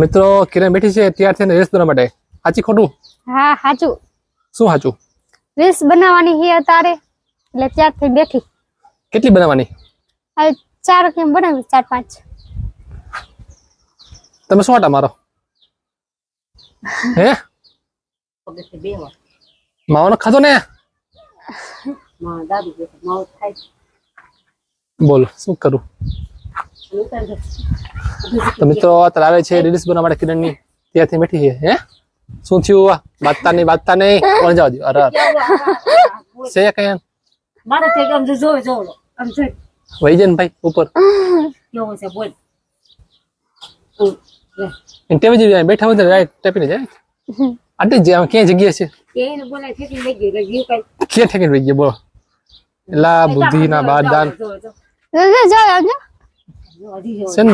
મિત્રો કિરણ બેઠી છે તૈયાર થઈને રીલ્સ બનાવવા માટે. સાચી ખોટું? હા સાચું. શું સાચું? રીલ્સ બનાવવાની છે તારે એટલે ત્યાર થઈ બેઠી. કેટલી બનાવવાની? હવે 4 કેમ બનાવી 4-5. તમે શું આટા મારો? હે માવાનો ખાધો ને? બોલ શું કરું? તો મિત્રો અત્યારે આવે છે રીલ્સ બનાવવા માટે કિરણની ત્યાંથી બેઠી છે. હે શું થયું? બાતતા નહીં કોણ જવા દો. અરે છે કઈ મારે તે આમ જો જો આમ જો વહી જાય ને ભાઈ ઉપર કેવો છે બોલ ટેવી જેવી બેઠા હોય રાઈટ ટેપીને જાય. આટલી જ ક્યાં જગ્યા છે? એને બોલાય છે કે લઈ ગયો ગયું કઈ ક્યાં ઠેકીને વહી ગયા? બોલો એલા બુદ્ધિ ના બાર દાન જો છે ને